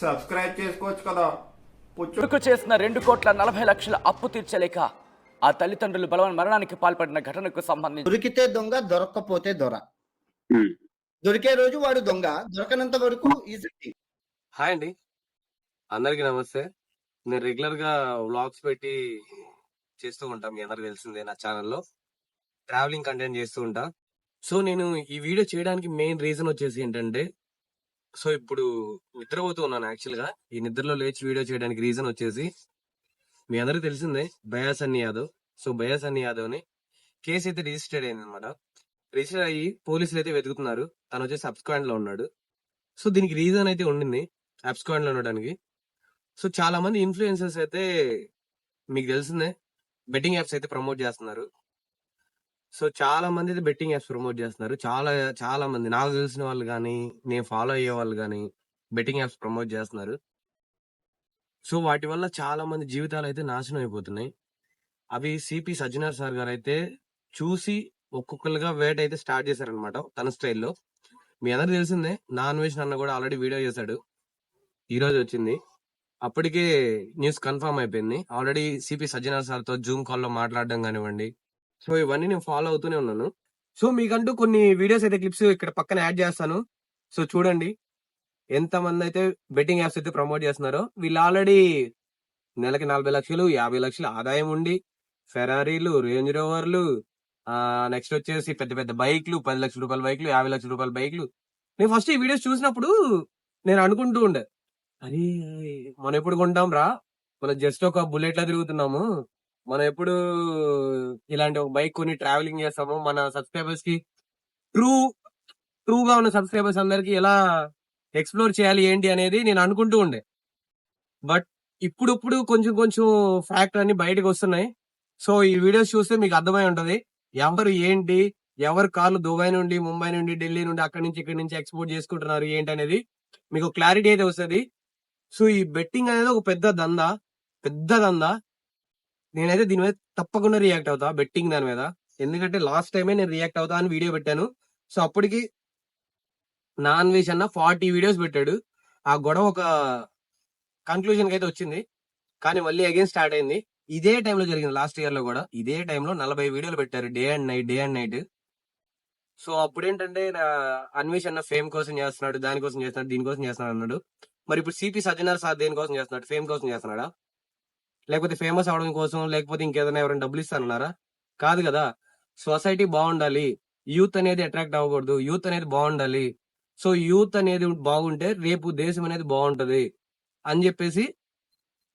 Subscribe చేసుకోవచ్చు కదా. కొడుకు చేసిన 2,40,00,000 అప్పు తీర్చలేక ఆ తల్లిదండ్రులు బలవన్ మరణానికి పాల్పడిన ఘటనకు సంబంధించి దొరికితే దొంగ, దొరక్కపోతే దొర. దొరికే రోజు వాడు దొంగ, దొరకనంత వరకు ఈజ్ హాయ్ అండి, అందరికి నమస్తే. నేను రెగ్యులర్ గా వ్లాగ్స్ పెట్టి చేస్తూ ఉంటాం, మీ అందరికి తెలిసిందే. నా ఛానల్లో ట్రావెలింగ్ కంటెంట్ చేస్తూ ఉంటా. సో నేను ఈ వీడియో చేయడానికి మెయిన్ రీజన్ వచ్చేసి ఏంటంటే, సో ఇప్పుడు నిద్రపోతూ ఉన్నాను. యాక్చువల్ గా ఈ నిద్రలో లేచి వీడియో చేయడానికి రీజన్ వచ్చేసి మీ అందరికి తెలిసిందే, బయాసన్ని యాదవ్. సో బయాసన్ని యాదవ్ ని కేసు అయితే రిజిస్టర్ అయింది అనమాట. రిజిస్టర్ అయ్యి పోలీసులు అయితే వెతుకుతున్నారు. తను వచ్చేసి అబ్స్కాండ్ లో ఉన్నాడు. సో దీనికి రీజన్ అయితే ఉండింది అబ్స్కాండ్ లో ఉండడానికి. సో చాలా మంది ఇన్ఫ్లుయెన్సర్స్ అయితే మీకు తెలిసిందే బెట్టింగ్ యాప్స్ అయితే ప్రమోట్ చేస్తున్నారు. సో చాలా మంది అయితే బెట్టింగ్ యాప్స్ ప్రమోట్ చేస్తున్నారు. చాలా చాలా మంది నాకు తెలిసిన వాళ్ళు కానీ, నేను ఫాలో అయ్యే వాళ్ళు కానీ బెట్టింగ్ యాప్స్ ప్రమోట్ చేస్తున్నారు. సో వాటి వల్ల చాలా మంది జీవితాలు అయితే నాశనం అయిపోతున్నాయి. అవి సిపి సజ్జనార్ సార్ గారు అయితే చూసి ఒక్కొక్కరుగా వేట అయితే స్టార్ట్ చేశారనమాట తన స్టైల్లో. మీ అందరికి తెలిసిందే, నాన్ వెజ్ అన్న కూడా ఆల్రెడీ వీడియో చేశాడు, ఈ రోజు వచ్చింది. అప్పటికే న్యూస్ కన్ఫర్మ్ అయిపోయింది. ఆల్రెడీ సిపి సజ్జనార్ సార్ తో జూమ్ కాల్ లో మాట్లాడడం కానివ్వండి. సో ఇవన్నీ నేను ఫాలో అవుతూనే ఉన్నాను. సో మీకంటూ కొన్ని వీడియోస్ అయితే క్లిప్స్ ఇక్కడ పక్కన యాడ్ చేస్తాను. సో చూడండి ఎంత మంది అయితే బెట్టింగ్ యాప్స్ అయితే ప్రమోట్ చేస్తున్నారో. వీళ్ళు ఆల్రెడీ నెలకి 40 లక్షలు 50 లక్షలు ఆదాయం ఉండి ఫెరారీలు, రేంజ్ రోవర్లు, నెక్స్ట్ వచ్చేసి పెద్ద పెద్ద బైక్లు, 10 లక్షల రూపాయల బైక్లు, 50 లక్షల రూపాయల బైక్లు. నేను ఫస్ట్ ఈ వీడియోస్ చూసినప్పుడు నేను అనుకుంటూ ఉండే, అరే మనం ఎప్పుడు కొంటాం రా, మనం జస్ట్ ఒక బుల్లెట్ లా తిరుగుతున్నాము, మనం ఎప్పుడు ఇలాంటి ఒక బైక్ కొని ట్రావెలింగ్ చేస్తాము, మన సబ్స్క్రైబర్స్ కి ట్రూగా ఉన్న సబ్స్క్రైబర్స్ అందరికి ఎలా ఎక్స్ప్లోర్ చేయాలి ఏంటి అనేది నేను అనుకుంటూ ఉండే. బట్ ఇప్పుడు కొంచెం కొంచెం ఫ్యాక్ట్ అన్ని బయటకు వస్తున్నాయి. సో ఈ వీడియోస్ చూస్తే మీకు అర్థమై ఉంటది ఎవరు ఏంటి, ఎవరు కార్లు దుబాయ్ నుండి, ముంబై నుండి, ఢిల్లీ నుండి, అక్కడి నుంచి ఇక్కడి నుంచి ఎక్స్పోర్ట్ చేసుకుంటున్నారు ఏంటి అనేది మీకు క్లారిటీ అయితే వస్తుంది. సో ఈ బెట్టింగ్ అనేది ఒక పెద్ద దందా. నేనైతే దీని మీద తప్పకుండా రియాక్ట్ అవుతా, బెట్టింగ్ దాని మీద. ఎందుకంటే లాస్ట్ టైమే నేను రియాక్ట్ అవుతా అని వీడియో పెట్టాను. సో అప్పటికి నాన్ వెజ్ అన్న 40 వీడియోస్ పెట్టాడు. ఆ గొడవ ఒక కన్క్లూజన్ కి అయితే వచ్చింది, కానీ మళ్ళీ అగైన్ స్టార్ట్ అయింది. ఇదే టైంలో జరిగింది, లాస్ట్ ఇయర్ లో కూడా ఇదే టైంలో 40 వీడియోలు పెట్టారు, డే అండ్ నైట్. సో అప్పుడు ఏంటంటే అన్వేష్ అన్న ఫేమ్ కోసం చేస్తున్నాడు, దానికోసం చేస్తున్నాడు, దీనికోసం చేస్తున్నాడు అన్నాడు. మరి ఇప్పుడు సిపి సజ్జనార్ సార్ దేనికోసం చేస్తున్నాడు? ఫేమ్ కోసం చేస్తున్నాడా, లేకపోతే ఫేమస్ అవడం కోసం, లేకపోతే ఇంకేదైనా ఎవరైనా డబ్బులు ఇస్తానన్నారా? కాదు కదా. సొసైటీ బాగుండాలి, యూత్ అనేది అట్రాక్ట్ అవ్వకూడదు, యూత్ అనేది బాగుండాలి. సో యూత్ అనేది బాగుంటే రేపు దేశం అనేది బాగుంటది అని చెప్పేసి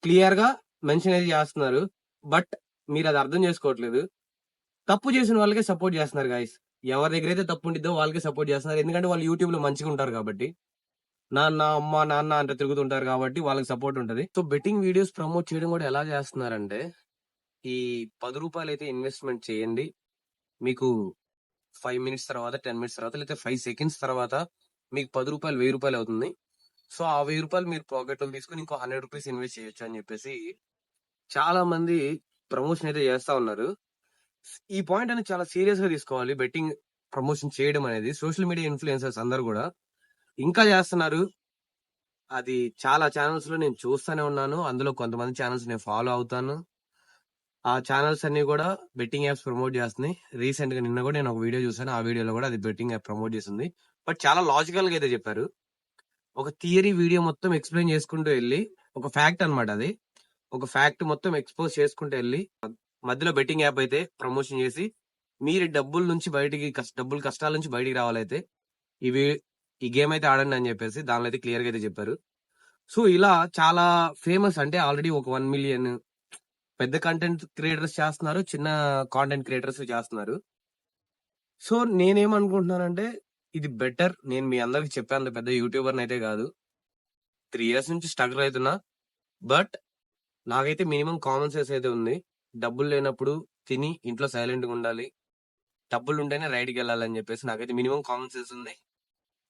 క్లియర్ గా మెన్షన్ అయితే చేస్తున్నారు. బట్ మీరు అది అర్థం చేసుకోవట్లేదు. తప్పు చేసిన వాళ్ళకే సపోర్ట్ చేస్తున్నారు గాయస్. ఎవరి దగ్గర అయితే తప్పు ఉండిద్దో వాళ్ళకే సపోర్ట్ చేస్తున్నారు. ఎందుకంటే వాళ్ళు యూట్యూబ్ లో మంచిగా ఉంటారు కాబట్టి, నాన్న అమ్మ నాన్న అంటే తిరుగుతుంటారు కాబట్టి వాళ్ళకి సపోర్ట్ ఉంటది. సో బెట్టింగ్ వీడియోస్ ప్రమోట్ చేయడం కూడా ఎలా చేస్తున్నారంటే, ఈ 10 రూపాయలు అయితే ఇన్వెస్ట్మెంట్ చేయండి, మీకు 5 మినిట్స్ తర్వాత, 10 మినిట్స్ తర్వాత, లేదా 5 సెకండ్స్ తర్వాత మీకు 10 రూపాయలు 1000 రూపాయలు అవుతుంది. సో ఆ 1000 రూపాయలు మీరు పాకెట్ లో తీసుకుని ఇంకో 100 రూపీస్ ఇన్వెస్ట్ చేయొచ్చు అని చెప్పేసి చాలా మంది ప్రమోషన్ అయితే చేస్తా ఉన్నారు. ఈ పాయింట్ అనేది చాలా సీరియస్ గా తీసుకోవాలి. బెట్టింగ్ ప్రమోషన్ చేయడం అనేది సోషల్ మీడియా ఇన్ఫ్లుయెన్సర్స్ అందరు కూడా ఇంకా చేస్తున్నారు. అది చాలా ఛానల్స్ లో నేను చూస్తూనే ఉన్నాను. అందులో కొంతమంది ఛానల్స్ నేను ఫాలో అవుతాను. ఆ ఛానల్స్ అన్ని కూడా బెట్టింగ్ యాప్స్ ప్రమోట్ చేస్తున్నాయి. రీసెంట్ గా నిన్న కూడా నేను ఒక వీడియో చూసాను, ఆ వీడియోలో కూడా అది బెట్టింగ్ యాప్ ప్రమోట్ చేసింది. బట్ చాలా లాజికల్ గా అయితే చెప్పారు. ఒక థియరీ వీడియో మొత్తం ఎక్స్ప్లెయిన్ చేసుకుంటూ వెళ్ళి, ఒక ఫ్యాక్ట్ అన్నమాట, అది ఒక ఫ్యాక్ట్ మొత్తం ఎక్స్పోజ్ చేసుకుంటూ వెళ్ళి మధ్యలో బెట్టింగ్ యాప్ అయితే ప్రమోషన్ చేసి, మీరు డబ్బులు కష్టాల నుంచి బయటికి రావాలైతే ఈ గేమ్ అయితే ఆడండి అని చెప్పేసి దానిలో అయితే క్లియర్ గా అయితే చెప్పారు. సో ఇలా చాలా ఫేమస్, అంటే ఆల్రెడీ ఒక 1 మిలియన్ పెద్ద కంటెంట్ క్రియేటర్స్ చేస్తున్నారు, చిన్న కాంటెంట్ క్రియేటర్స్ చేస్తున్నారు. సో నేనేమనుకుంటున్నానంటే ఇది బెటర్. నేను మీ అందరికి చెప్పాను, పెద్ద యూట్యూబర్ అయితే కాదు, 3 ఇయర్స్ నుంచి స్ట్రగుల్ అవుతున్నా. బట్ నాకైతే మినిమం కామన్ సెన్స్ అయితే ఉంది. డబ్బులు లేనప్పుడు తిని ఇంట్లో సైలెంట్ గా ఉండాలి, డబ్బులు ఉంటేనే రైడ్కి వెళ్ళాలని చెప్పేసి నాకైతే మినిమం కామన్ సెన్స్ ఉంది.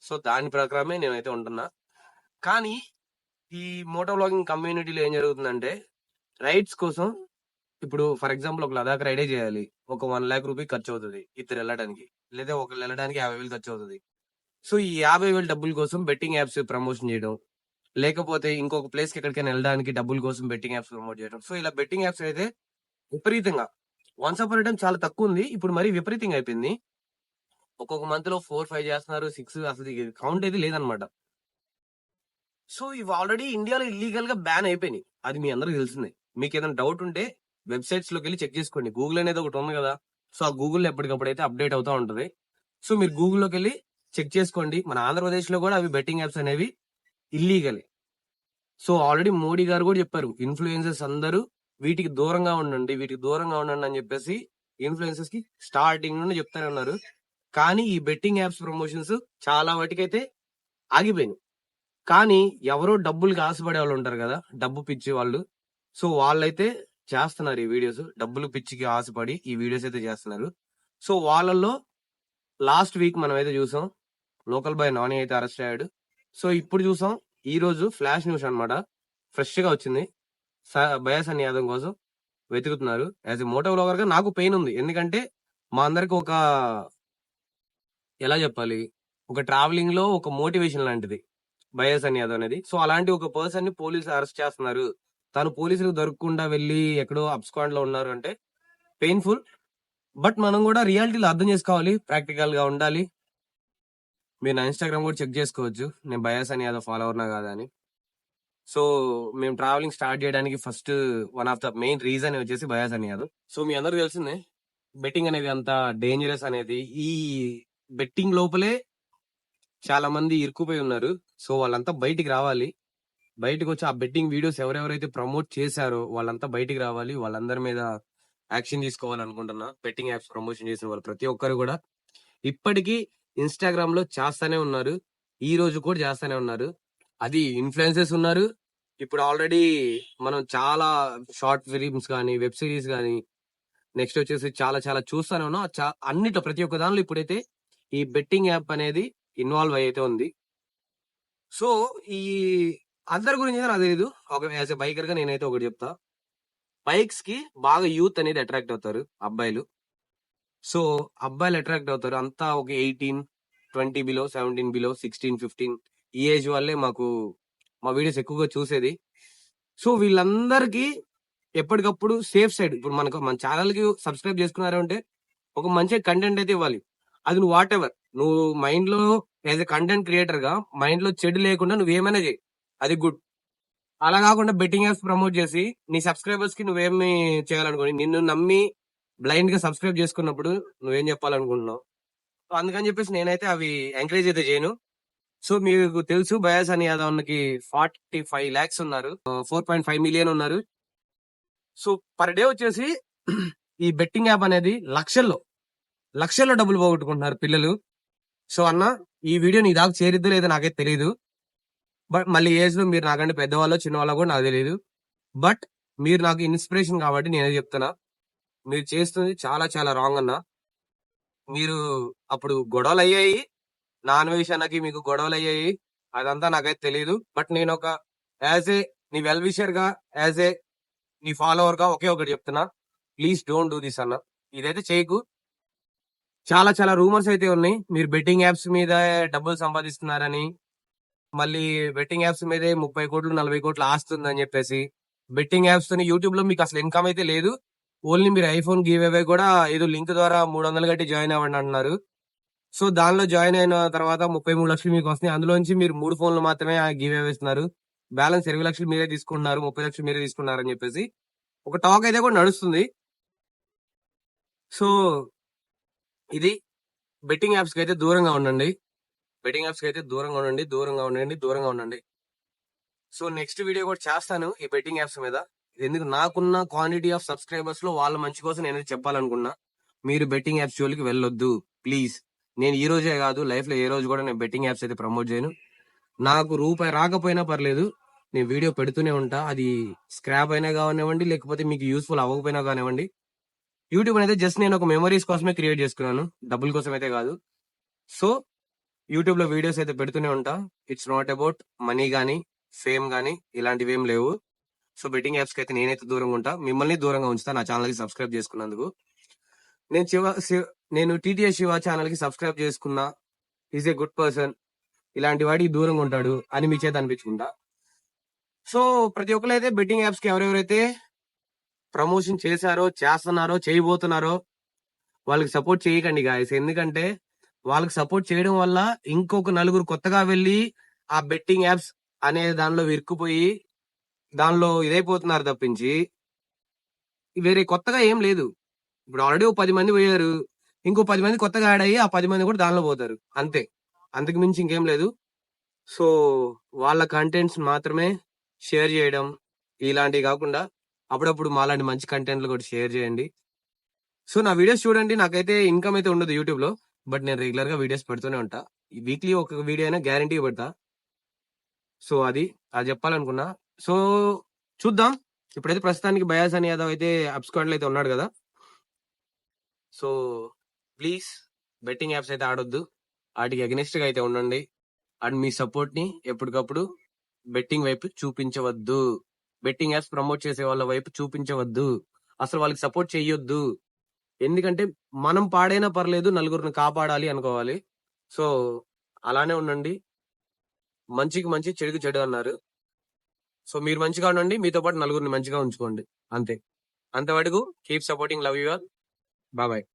సో దాని ప్రకారమే నేనైతే ఉంటున్నా. కానీ ఈ మోటో వ్లాగింగ్ కమ్యూనిటీలో ఏం జరుగుతుందంటే, రైడ్స్ కోసం ఇప్పుడు ఫర్ ఎగ్జాంపుల్ ఒక లదాఖ్ రైడే చేయాలి, ఒక 1 లాక్ రూపీ ఖర్చు అవుతుంది ఇద్దరు వెళ్ళడానికి, లేదా ఒకళ్ళు వెళ్ళడానికి 50,000 ఖర్చు అవుతుంది. సో ఈ 50,000 డబ్బుల కోసం బెట్టింగ్ యాప్స్ ప్రమోషన్ చేయడం, లేకపోతే ఇంకొక ప్లేస్ కి ఎక్కడికైనా వెళ్ళడానికి డబ్బుల కోసం బెట్టింగ్ యాప్స్ ప్రమోట్ చేయడం. సో ఇలా బెట్టింగ్ యాప్స్ అయితే విపరీతంగా వన్స్ అపాన్ టైం చాలా తక్కువ ఉంది, ఇప్పుడు మరీ విపరీతంగా అయిపోయింది. ఒక్కొక్క మంత్ లో 4-5 చేస్తున్నారు, 6 అసలు కౌంట్ అయితే లేదనమాట. సో ఇవి ఆల్రెడీ ఇండియాలో ఇల్లీగల్ గా బ్యాన్ అయిపోయినాయి, అది మీ అందరికి తెలిసిందే. మీకు ఏదైనా డౌట్ ఉంటే వెబ్సైట్స్ లోకి వెళ్ళి చెక్ చేసుకోండి. గూగుల్ అనేది ఒకటి ఉంది కదా, సో ఆ గూగుల్ ఎప్పటికప్పుడు అయితే అప్డేట్ అవుతా ఉంటది. సో మీరు గూగుల్లోకి వెళ్ళి చెక్ చేసుకోండి. మన ఆంధ్రప్రదేశ్ లో కూడా అవి బెట్టింగ్ యాప్స్ అనేవి ఇల్లీగల్. సో ఆల్రెడీ మోడీ గారు కూడా చెప్పారు, ఇన్ఫ్లుయెన్సర్స్ అందరూ వీటికి దూరంగా ఉండండి, వీటికి దూరంగా ఉండండి అని చెప్పేసి ఇన్ఫ్లుయెన్సర్స్ కి స్టార్టింగ్ నుండి చెప్తానే ఉన్నారు. కానీ ఈ బెట్టింగ్ యాప్స్ ప్రమోషన్స్ చాలా వాటికైతే ఆగిపోయినాయి. కానీ ఎవరో డబ్బులకి ఆశపడే వాళ్ళు ఉంటారు కదా, డబ్బు పిచ్చి వాళ్ళు, సో వాళ్ళైతే చేస్తున్నారు ఈ వీడియోస్. డబ్బులు పిచ్చికి ఆశపడి ఈ వీడియోస్ అయితే చేస్తున్నారు. సో వాళ్ళల్లో లాస్ట్ వీక్ మనం అయితే చూసాం, లోకల్ బాయ్ నాని అయితే అరెస్ట్ అయ్యాడు. సో ఇప్పుడు చూసాం, ఈ రోజు ఫ్లాష్ న్యూస్ అన్నమాట, ఫ్రెష్ గా వచ్చింది. బయాస్ అని యాదవ్ కోసం వెతుకుతున్నారు. యాజ్ ఎ మోటో వ్లాగర్ గా నాకు పెయిన్ ఉంది, ఎందుకంటే మా అందరికి ఒక ఎలా చెప్పాలి, ఒక ట్రావెలింగ్ లో ఒక మోటివేషన్ లాంటిది బయాస్ అని యాదవ్ అనేది. సో అలాంటి ఒక పర్సన్ ని పోలీసులు అరెస్ట్ చేస్తున్నారు, తను పోలీసులకు దొరకకుండా వెళ్ళి ఎక్కడో అబ్స్కాండ్ లో ఉన్నారు అంటే పెయిన్ఫుల్. బట్ మనం కూడా రియాలిటీలో అర్థం చేసుకోవాలి, ప్రాక్టికల్ గా ఉండాలి. మీరు నా ఇన్స్టాగ్రామ్ కూడా చెక్ చేసుకోవచ్చు, నేను బయాస్ అని యాదవ్ ఫాలోవర్ నా కాదా అని. సో మేము ట్రావెలింగ్ స్టార్ట్ చేయడానికి first one of the main reason వచ్చేసి బయాస్ అని యాదవ్. సో మీ అందరికి తెలిసిందే బెట్టింగ్ అనేది అంత డేంజరస్ అనేది. ఈ బెట్టింగ్ లోపలే చాలా మంది ఇరుక్కుపోయి ఉన్నారు. సో వాళ్ళంతా బయటికి రావాలి, బయటకు వచ్చి ఆ బెట్టింగ్ వీడియోస్ ఎవరెవరైతే ప్రమోట్ చేశారో వాళ్ళంతా బయటికి రావాలి, వాళ్ళందరి మీద యాక్షన్ తీసుకోవాలనుకుంటున్నా. బెట్టింగ్ యాప్స్ ప్రమోషన్ చేసిన వాళ్ళు ప్రతి ఒక్కరు కూడా ఇప్పటికీ ఇన్స్టాగ్రామ్ లో చేస్తానే ఉన్నారు, ఈ రోజు కూడా చేస్తానే ఉన్నారు. అది ఇన్ఫ్లుయెన్సర్స్ ఉన్నారు. ఇప్పుడు ఆల్రెడీ మనం చాలా షార్ట్ ఫిలిమ్స్ కానీ, వెబ్ సిరీస్ కానీ, నెక్స్ట్ వచ్చేసి చాలా చాలా చూస్తానే ఉన్నాం. అన్నిట్లో ప్రతి ఒక్క దానిలో ఇప్పుడైతే ఈ బెట్టింగ్ యాప్ అనేది ఇన్వాల్వ్ అయితే ఉంది. సో ఈ అందరి గురించి నాకు తెలియదు, ఒక యాజ్ ఎ బైకర్ గా నేనైతే ఒకటి చెప్తా, బైక్స్ కి బాగా యూత్ అనేది అట్రాక్ట్ అవుతారు, అబ్బాయిలు. సో అబ్బాయిలు అట్రాక్ట్ అవుతారు అంతా ఒక 18, 20 బిలో, 17 బిలో, 16, 15 ఈ ఏజ్ వాళ్ళే మాకు మా వీడియోస్ ఎక్కువగా చూసేది. సో వీళ్ళందరికీ ఎప్పటికప్పుడు సేఫ్ సైడ్, ఇప్పుడు మనకు మన ఛానల్ కి సబ్స్క్రైబ్ చేసుకున్నారంటే అంటే ఒక మంచి కంటెంట్ అయితే ఇవ్వాలి. అది నువ్వు వాట్ ఎవర్, నువ్వు మైండ్ లో యాజ్ ఎ కంటెంట్ క్రియేటర్ గా మైండ్ లో చెడు లేకుండా నువ్వు ఏమైనా చేయి, అది గుడ్. అలా కాకుండా బెట్టింగ్ యాప్స్ ప్రమోట్ చేసి నీ సబ్స్క్రైబర్స్ కి నువ్వేమి చేయాలనుకోని, నిన్ను నమ్మి బ్లైండ్ గా సబ్స్క్రైబ్ చేసుకున్నప్పుడు నువ్వేం చెప్పాలనుకుంటున్నావు. సో అందుకని చెప్పేసి నేనైతే అవి ఎంకరేజ్ అయితే చేయను. సో మీకు తెలుసు బయాస్ అని యాదవ్కి 45 lakhs ఉన్నారు, 4.5 million ఉన్నారు. సో పర్ డే వచ్చేసి ఈ బెట్టింగ్ యాప్ అనేది లక్షల్లో డబ్బులు పోగొట్టుకుంటున్నారు పిల్లలు. సో అన్న, ఈ వీడియో నీ దాకా చేరిద్దో లేదో నాకైతే తెలియదు. బట్ మళ్ళీ ఏజ్ లో మీరు నాకంటే పెద్దవాళ్ళు చిన్నవాళ్ళు కూడా నాకు తెలియదు. బట్ మీరు నాకు ఇన్స్పిరేషన్ కాబట్టి నేనే చెప్తున్నా, మీరు చేస్తుంది చాలా చాలా రాంగ్ అన్న. మీరు అప్పుడు గొడవలు అయ్యాయి, నాన్ విషయానికి మీకు గొడవలు అయ్యాయి, అదంతా నాకైతే తెలియదు. బట్ నేను ఒక యాజ్ ఏ నీ వెల్ విషర్ గా, యాజ్ ఏ నీ ఫాలోవర్ గా ఒకే ఒకటి చెప్తున్నా, ప్లీజ్ డోంట్ డూ దిస్ అన్న, ఇదైతే చేయకు. చాలా చాలా రూమర్స్ అయితే ఉన్నాయి, మీరు బెట్టింగ్ యాప్స్ మీద డబ్బులు సంపాదిస్తున్నారని, మళ్ళీ బెట్టింగ్ యాప్స్ మీదే 30 కోట్లు 40 కోట్లు ఆస్తుందని చెప్పేసి. బెట్టింగ్ యాప్స్ తో యూట్యూబ్ లో మీకు అసలు ఇన్కమ్ అయితే లేదు, ఓన్లీ మీరు ఐఫోన్ గివ్ అవే కూడా ఏదో లింక్ ద్వారా 300 కట్టి జాయిన్ అవ్వండి అంటున్నారు. సో దానిలో జాయిన్ అయిన తర్వాత 33 లక్షలు మీకు వస్తాయి, అందులోంచి మీరు 3 ఫోన్లు మాత్రమే గివ్ అవే ఇస్తున్నారు, బ్యాలెన్స్ 20 లక్షలు మీరే తీసుకుంటున్నారు, 30 లక్షలు మీరే తీసుకున్నారు అని చెప్పేసి ఒక టాక్ అయితే కూడా నడుస్తుంది. సో ఇది బెట్టింగ్ యాప్స్ కి అయితే దూరంగా ఉండండి, బెట్టింగ్ యాప్స్ కి అయితే దూరంగా ఉండండి. సో నెక్స్ట్ వీడియో కూడా చేస్తాను ఈ బెట్టింగ్ యాప్స్ మీద, ఎందుకు నాకున్న క్వాంటిటీ ఆఫ్ సబ్స్క్రైబర్స్ లో వాళ్ళ మంచి కోసం నేను చెప్పాలనుకున్నా. మీరు బెట్టింగ్ యాప్స్ జోలికి వెళ్ళొద్దు ప్లీజ్. నేను ఈ రోజే కాదు, లైఫ్ లో ఏ రోజు కూడా నేను బెట్టింగ్ యాప్స్ అయితే ప్రమోట్ చేయను. నాకు రూపాయి రాకపోయినా పర్లేదు, నేను వీడియో పెడుతూనే ఉంటా, అది స్క్రాప్ అయినా కానివ్వండి, లేకపోతే మీకు యూస్ఫుల్ అవ్వకపోయినా కానివ్వండి. యూట్యూబ్ అనేది జస్ట్ నేను ఒక మెమరీస్ కోసమే క్రియేట్ చేసుకున్నాను, డబ్బుల కోసం అయితే కాదు. సో యూట్యూబ్ లో వీడియోస్ అయితే పెడుతూనే ఉంటా, ఇట్స్ నాట్ అబౌట్ మనీ గానీ ఫేమ్ గానీ ఇలాంటివి ఏం లేవు. సో బెట్టింగ్ యాప్స్ కి అయితే నేనైతే దూరంగా ఉంటా, మిమ్మల్ని దూరంగా ఉంచుతా నా ఛానల్ కి సబ్స్క్రైబ్ చేసుకున్నందుకు. నేను టీటీఎస్ శివ ఛానల్ కి సబ్స్క్రైబ్ చేసుకున్నా, ఈజ్ ఏ గుడ్ పర్సన్, ఇలాంటి వాడికి దూరంగా ఉంటాడు అని మీ చేత అనిపించుకుంటా. సో ప్రతి ఒక్కరు అయితే బెట్టింగ్ యాప్స్ కి ఎవరెవరైతే ప్రమోషన్ చేశారో, చేస్తున్నారో, చేయబోతున్నారో వాళ్ళకి సపోర్ట్ చేయకండి గాయస్. ఎందుకంటే వాళ్ళకి సపోర్ట్ చేయడం వల్ల ఇంకొక నలుగురు కొత్తగా వెళ్ళి ఆ బెట్టింగ్ యాప్స్ అనే దానిలో ఇరుక్కుపోయి దానిలో ఇదైపోతున్నారు తప్పించి వేరే కొత్తగా ఏం లేదు. ఇప్పుడు ఆల్రెడీ ఓ 10 మంది పోయారు, ఇంకో 10 మంది కొత్తగా యాడ్ అయ్యి ఆ 10 మంది కూడా దానిలో పోతారు అంతే. అంతకు మించి ఇంకేం లేదు. సో వాళ్ళ కంటెంట్స్ మాత్రమే షేర్ చేయడం, ఇలాంటివి కాకుండా అప్పుడప్పుడు మాలాంటి మంచి కంటెంట్లు కూడా షేర్ చేయండి. సో నా వీడియోస్ చూడండి. నాకైతే ఇన్కమ్ అయితే ఉండదు యూట్యూబ్ లో, బట్ నేను రెగ్యులర్ గా వీడియోస్ పెడుతూనే ఉంటా. వీక్లీ ఒక వీడియో అయినా గ్యారంటీ పెడతా. సో అది చెప్పాలనుకున్నా. సో చూద్దాం. ఇప్పుడైతే ప్రస్తుతానికి బయాస్ అని యాదవ్ అయితే అబ్స్కాండ్ అయితే ఉన్నాడు కదా. సో ప్లీజ్ బెట్టింగ్ యాప్స్ అయితే ఆడొద్దు, వాటికి అగెనిస్ట్ గా అయితే ఉండండి. అండ్ మీ సపోర్ట్ ని ఎప్పటికప్పుడు బెట్టింగ్ వైపు చూపించవద్దు, బెట్టింగ్ యాప్స్ ప్రమోట్ చేసే వాళ్ళ వైపు చూపించవద్దు, అసలు వాళ్ళకి సపోర్ట్ చెయ్యొద్దు. ఎందుకంటే మనం పాడైనా పర్లేదు, నలుగురిని కాపాడాలి అనుకోవాలి. సో అలానే ఉండండి. మంచికి మంచి, చెడుకి చెడు అన్నారు. సో మీరు మంచిగా ఉండండి, మీతో పాటు నలుగురిని మంచిగా ఉంచుకోండి. అంతే. అంతవరకు keep supporting, love you all, bye bye.